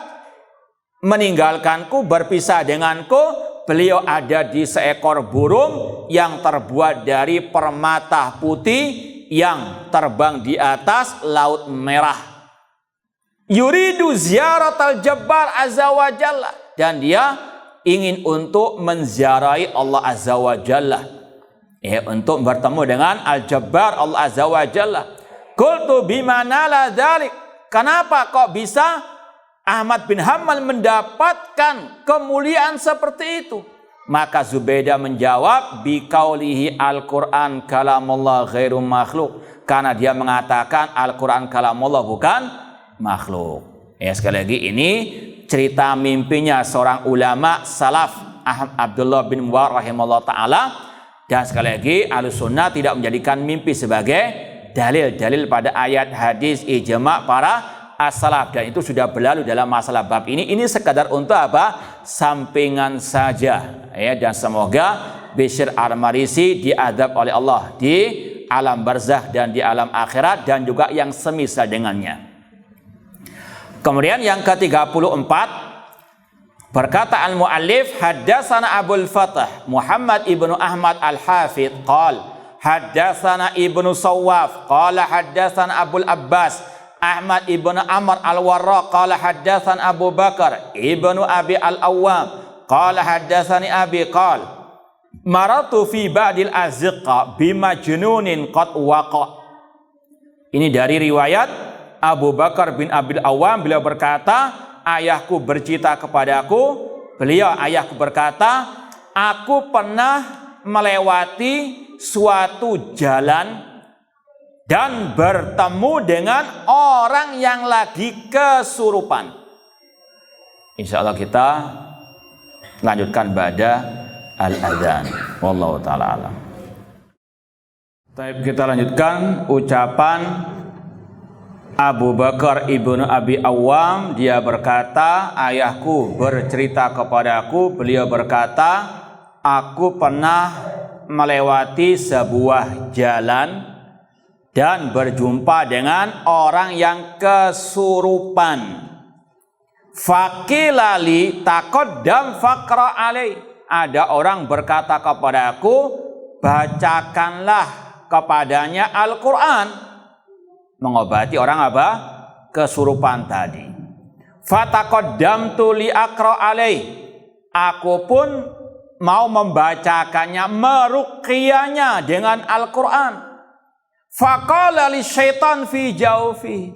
meninggalkanku, berpisah denganku. Beliau ada di seekor burung yang terbuat dari permata putih yang terbang di atas laut merah. Yuridu ziyaratal Jabbar azza wa jalla, dan dia ingin untuk menziarahi Allah azza wa jalla. Untuk bertemu dengan Al-Jabbar Allah azza wa jalla. Qultu bimana la dzalik? Kenapa kok bisa Ahmad bin Hanbal mendapatkan kemuliaan seperti itu? Maka Zubaidah menjawab, biqaulihi al-Quran kalamullah ghairu makhluk. Karena dia mengatakan Al-Quran kalamullah bukan makhluk. Sekali lagi ini cerita mimpinya seorang ulama salaf, Abdullah bin Mubarak rahimahullah ta'ala. Dan sekali lagi Ahlussunnah tidak menjadikan mimpi sebagai dalil-dalil pada ayat, hadis, ijma' para as-salaf, dan itu sudah berlalu dalam masalah bab ini. Ini sekadar untuk apa? Sampingan saja, ya. Dan semoga Bishr al-Marisi diadab oleh Allah di alam barzakh dan di alam akhirat, dan juga yang semisal dengannya. Kemudian yang ke-34, berkata al-muallif, haddatsana Abul Fath Muhammad ibnu Ahmad al-Hafidh qala haddatsana Ibnu Sawwaf qala haddatsana Abul Abbas Ahmad ibnu Amr al-Warraq qala haddatsana Abu Bakar ibnu Abi al-Awwam qala haddatsani Abi qala maratu fi ba'dil azqa bimajnunin qad waqa. Ini dari riwayat Abu Bakar bin Abi al-Awwam, beliau berkata, ayahku bercerita kepadaku, ayahku berkata, aku pernah melewati suatu jalan dan bertemu dengan orang yang lagi kesurupan. Insya Allah kita lanjutkan ba'da al-adzan. Wallahu ta'ala alam. Baik, kita lanjutkan ucapan Abu Bakar ibnu Abi Awwam. Dia berkata, ayahku bercerita kepadaku, beliau berkata, aku pernah melewati sebuah jalan dan berjumpa dengan orang yang kesurupan. Fakilali taqaddam faqra alai. Ada orang berkata kepadaku, bacakanlah kepadanya Al-Quran. Mengobati orang apa? Kesurupan tadi. Fataqaddamtu li aqra alai. Aku pun mau membacakannya, meruqyahnya dengan Al-Quran. Faqala li syaitan fi jaufi.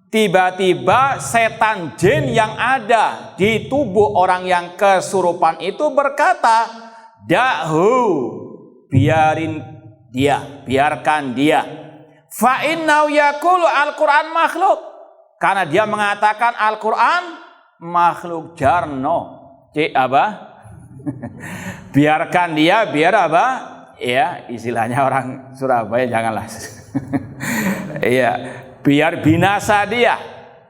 Tiba-tiba setan jin yang ada di tubuh orang yang kesurupan itu berkata, da'hu, biarkan dia. Fa innahu yaqulu Al-Quran makhluk. Karena dia mengatakan Al-Quran makhluk. Jarno. Apa? Biarkan dia, biar apa? Ya, istilahnya orang Surabaya janganlah. Iya, biar binasa dia.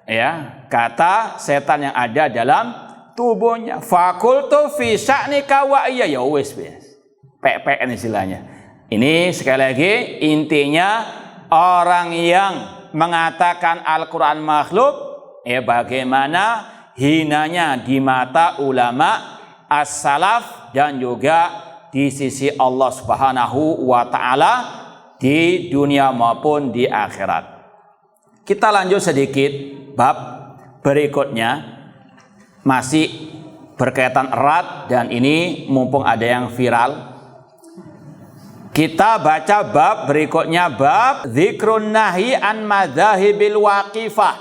Ya, kata setan yang ada dalam tubuhnya. Fakultu fi sya'nika wa iya, ya wis. PPN istilahnya. Ini sekali lagi intinya orang yang mengatakan Al-Quran makhluk, bagaimana hinanya di mata ulama as-salaf dan juga di sisi Allah Subhanahu wa Ta'ala di dunia maupun di akhirat. Kita lanjut sedikit bab berikutnya, masih berkaitan erat dan ini mumpung ada yang viral. Kita baca bab berikutnya, bab dzikrun nahi an madzahibil waqifah.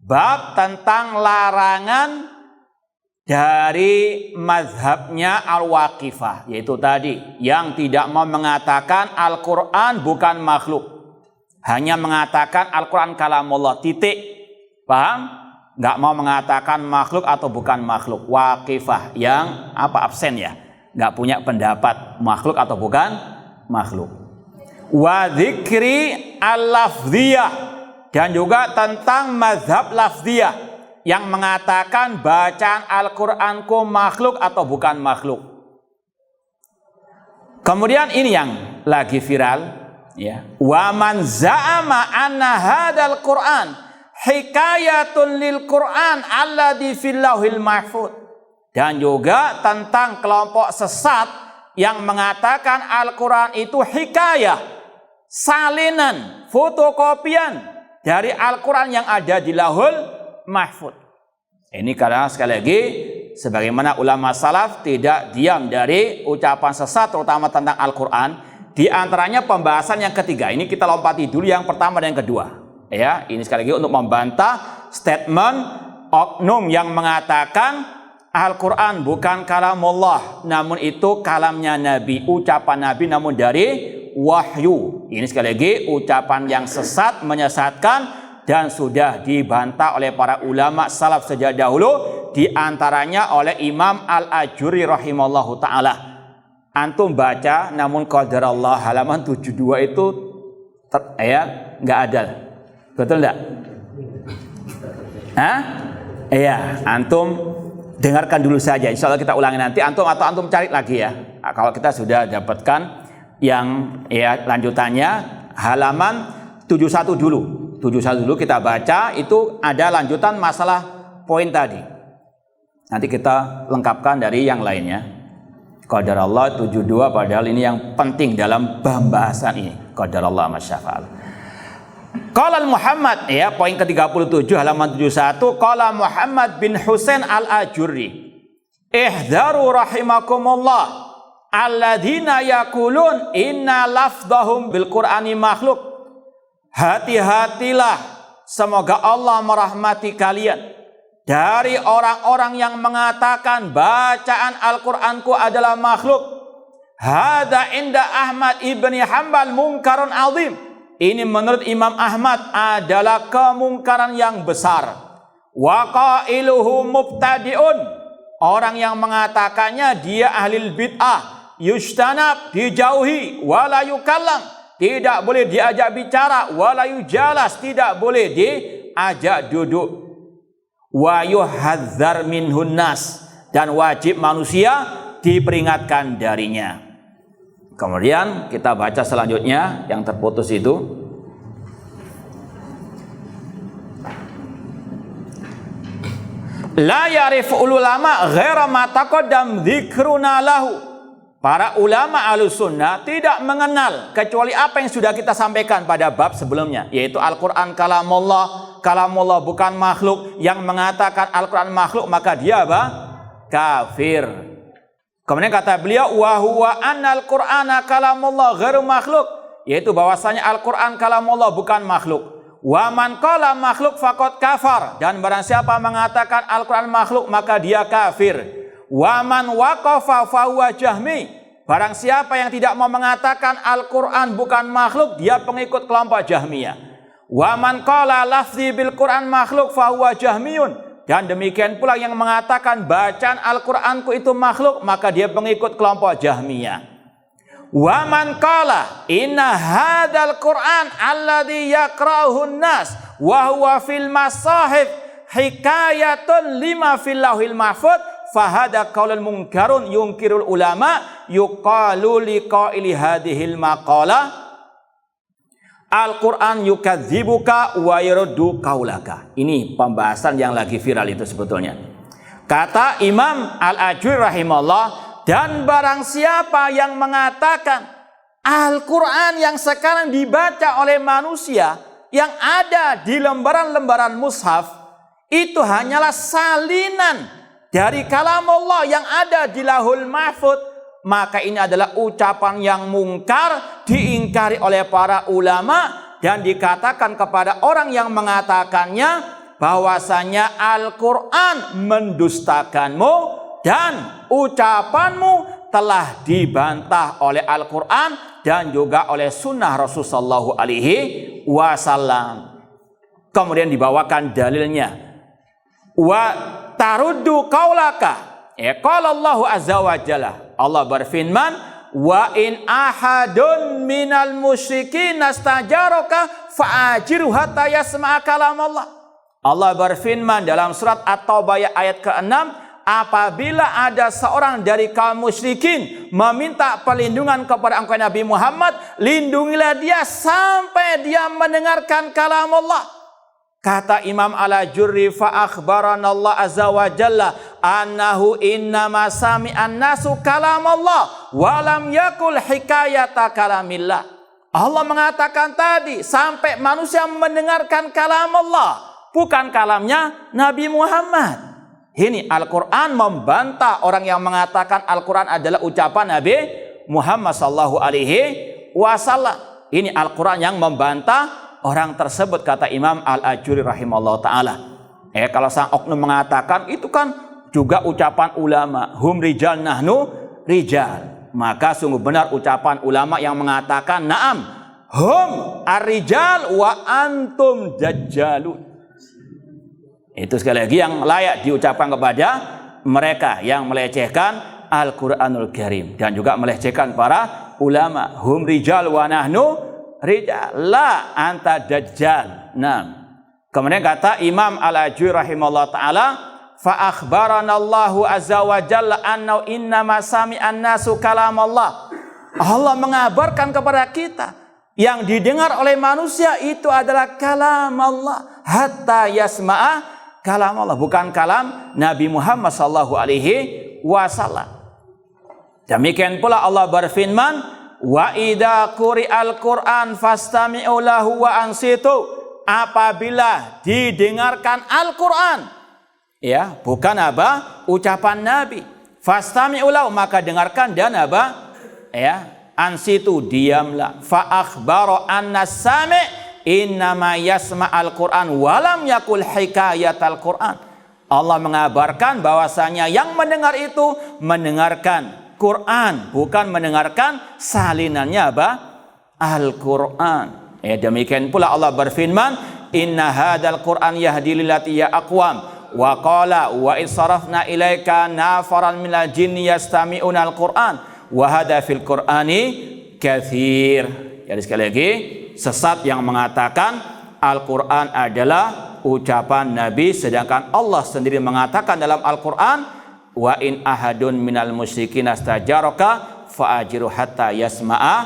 Bab tentang larangan dari mazhabnya al-waqifah, yaitu tadi yang tidak mau mengatakan Al-Quran bukan makhluk, hanya mengatakan Al-Quran kalamullah, titik. Paham? Nggak mau mengatakan makhluk atau bukan makhluk. Waqifah yang apa, absen ya, nggak punya pendapat makhluk atau bukan makhluk. Wa dzikri al-lafdhiyah, dan juga tentang mazhab lafdhiyah yang mengatakan bacaan Al-Quranku makhluk atau bukan makhluk. Kemudian ini yang lagi viral, ya. Wa man za'ama anna hadzal Qur'an hikayatun lil Qur'an alladzi fil lauhil mahfuz. Dan juga tentang kelompok sesat yang mengatakan Al-Quran itu hikayah, salinan, fotokopian dari Al-Quran yang ada di Lauhul Mahfud. Ini karena sekali lagi sebagaimana ulama salaf tidak diam dari ucapan sesat terutama tentang Al-Quran. Di antaranya pembahasan yang ketiga. Ini kita lompati dulu yang pertama dan yang kedua. Ya, ini sekali lagi untuk membantah statement oknum yang mengatakan Al-Quran bukan kalamullah, namun itu kalamnya Nabi, ucapan Nabi namun dari wahyu. Ini sekali lagi ucapan yang sesat, menyesatkan, dan sudah dibantah oleh para ulama salaf sejak dahulu, di antaranya oleh Imam Al-Ajuri rahimallahu ta'ala. Antum baca, namun qadarallah halaman 72 itu nggak ada. Betul enggak? Hah? Iya, antum dengarkan dulu saja. Insya Allah kita ulangi nanti, antum atau antum cari lagi ya. Nah, kalau kita sudah dapatkan yang lanjutannya halaman 71 dulu. 71 dulu kita baca, itu ada lanjutan masalah poin tadi. Nanti kita lengkapkan dari yang lainnya. Qadarallah 72, padahal ini yang penting dalam pembahasan ini. Qadarallah masyafa'al. Qala Muhammad, ya, poin ke-37 halaman 71. Qala Muhammad bin Husain al-Ajurri, ihdaru rahimakumullah alladzina yaqulun inna lafdhahum bil Qur'ani makhluk. Hati-hatilah, semoga Allah merahmati kalian, dari orang-orang yang mengatakan bacaan Al-Quranku adalah makhluk. Hadza inda Ahmad ibni Hanbal munkarun azim. Ini menurut Imam Ahmad adalah kemungkaran yang besar. Wa qailuhu mubtadi'un, orang yang mengatakannya dia ahlil bid'ah, yustanab, dijauhi, wala yukallam, tidak boleh diajak bicara, wala yujalas, tidak boleh diajak duduk. Wa yuhadzar minhun nas, dan wajib manusia diperingatkan darinya. Kemudian kita baca selanjutnya yang terputus itu. La ya'rifu ulama ghaira ma taqaddam dzikruna lahu. Para ulama Ahlussunnah tidak mengenal kecuali apa yang sudah kita sampaikan pada bab sebelumnya, yaitu Al-Qur'an kalamullah. Kalamullah bukan makhluk. Yang mengatakan Al-Qur'an makhluk maka dia apa? Kafir. Kemudian kata beliau wa huwa annal Qur'ana kalamullah ghairu makhluk, yaitu bahwasanya Al-Qur'an kalamullah bukan makhluk. Wa man qala makhluk faqad kafar, dan barang siapa mengatakan Al-Qur'an makhluk maka dia kafir. Wa man waqafa fa huwa jahmi, barang siapa yang tidak mau mengatakan Al-Qur'an bukan makhluk dia pengikut kelompok Jahmiyah. Wa man qala lafzi bil Qur'an makhluk fa huwa jahmiyun, dan demikian pula yang mengatakan bacaan Al-Qur'anku itu makhluk maka dia pengikut kelompok Jahmiyah. Wa man qala inna hadzal Qur'an alladzi yaqra'uhu an-nas wa huwa fil masahif hikayatun lima fil lauhil mahfuz fa hadza qaulun munkarun yunkirul ulama yuqalu liqaili hadhil maqala Al-Qur'an yukadzibuka wa yaruddu qaulaka. Ini pembahasan yang lagi viral itu sebetulnya. Kata Imam Al-Ajuri rahimahullah, dan barang siapa yang mengatakan Al-Quran yang sekarang dibaca oleh manusia yang ada di lembaran-lembaran mushaf itu hanyalah salinan dari kalamullah yang ada di Lauhul Mahfuz, maka ini adalah ucapan yang mungkar, diingkari oleh para ulama, dan dikatakan kepada orang yang mengatakannya bahwasanya Al-Quran mendustakanmu dan ucapanmu telah dibantah oleh Al-Quran dan juga oleh sunnah Rasulullah SAW. Kemudian dibawakan dalilnya. Wa taruddu qaulaka. Qala Allah azza wa jalla. Allah berfirman, wa in ahadun minal musyrikin nastajaraka fa'ajiru hatta yasma'a kalam Allah. Allah berfirman dalam surat At-Taubah ayat ke-6, apabila ada seorang dari kaum musyrikin meminta perlindungan kepada engkau Nabi Muhammad, lindungilah dia sampai dia mendengarkan kalam Allah. Kata Imam Al-Ajurri, fa akhbarana Allah azza wa jalla annahu innama sami'an nasu kalam Allah wa lam yakul hikayata kalamillah. Allah mengatakan tadi sampai manusia mendengarkan kalam Allah, bukan kalamnya Nabi Muhammad. Ini Al-Quran membantah orang yang mengatakan Al-Quran adalah ucapan Nabi Muhammad SAW. Ini Al-Quran yang membantah orang tersebut, kata Imam Al-Ajuri rahimahullah ta'ala. Kalau sang oknum mengatakan itu kan juga ucapan ulama, hum rijal nahnu rijal, maka sungguh benar ucapan ulama yang mengatakan na'am hum ar-rijal wa antum dajjalun. Itu sekali lagi yang layak diucapkan kepada mereka yang melecehkan Al-Quranul Karim dan juga melecehkan para ulama. Hum rijal wa nahnu rijal, la anta dajjal. Nah, kemudian kata Imam Al-Ajuri rahimahullah ta'ala, fa akhbarana Allahu azza wa jalla annahu innama sami'an nasu kalam Allah. Allah mengabarkan kepada kita yang didengar oleh manusia itu adalah kalam Allah, hatta yasma'a kalam Allah, bukan kalam Nabi Muhammad sallallahu alaihi wasallam. Demikian pula Allah berfirman, wa idza quri'al Qur'an fastami'u lahu wa ansitu. Apabila didengarkan Al-Qur'an, ya, bukan apa? Ucapan Nabi. Fastami'u lahu, maka dengarkan dan apa? Ya, ansitu, diamlah. Fa akhbara anna sami' innama yasma al-Quran walam yakul hikayat al-Quran. Allah mengabarkan bahwasanya yang mendengar itu mendengarkan Quran, bukan mendengarkan salinannya apa? Al-Quran. Demikian pula Allah berfirman, inna hadzal Quran yahdi lillati ya aqwam wa qala wa isarafna ilaika nafaran minal jinni yastami'una al-Quran wa hadha fil Qur'ani katsir. Jadi sekali lagi, sesat yang mengatakan Al-Quran adalah ucapan Nabi, sedangkan Allah sendiri mengatakan dalam Al-Quran, wa in ahadun minal musyrikin astajaraka fa'ajiru hatta yasma'a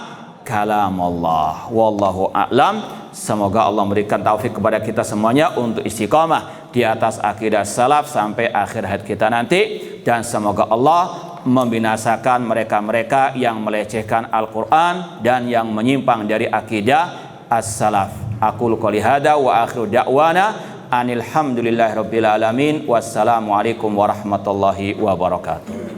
kalam Allah. Wallahu a'lam. Semoga Allah memberikan taufik kepada kita semuanya untuk istiqamah di atas akidah salaf sampai akhir hayat kita nanti, dan semoga Allah membinasakan mereka-mereka yang melecehkan Al-Quran dan yang menyimpang dari akidah as-salaf. Aqulu qouli hada wa akhiru da'wana anil hamdulillahi rabbil alamin. Wassalamualaikum warahmatullahi wabarakatuh.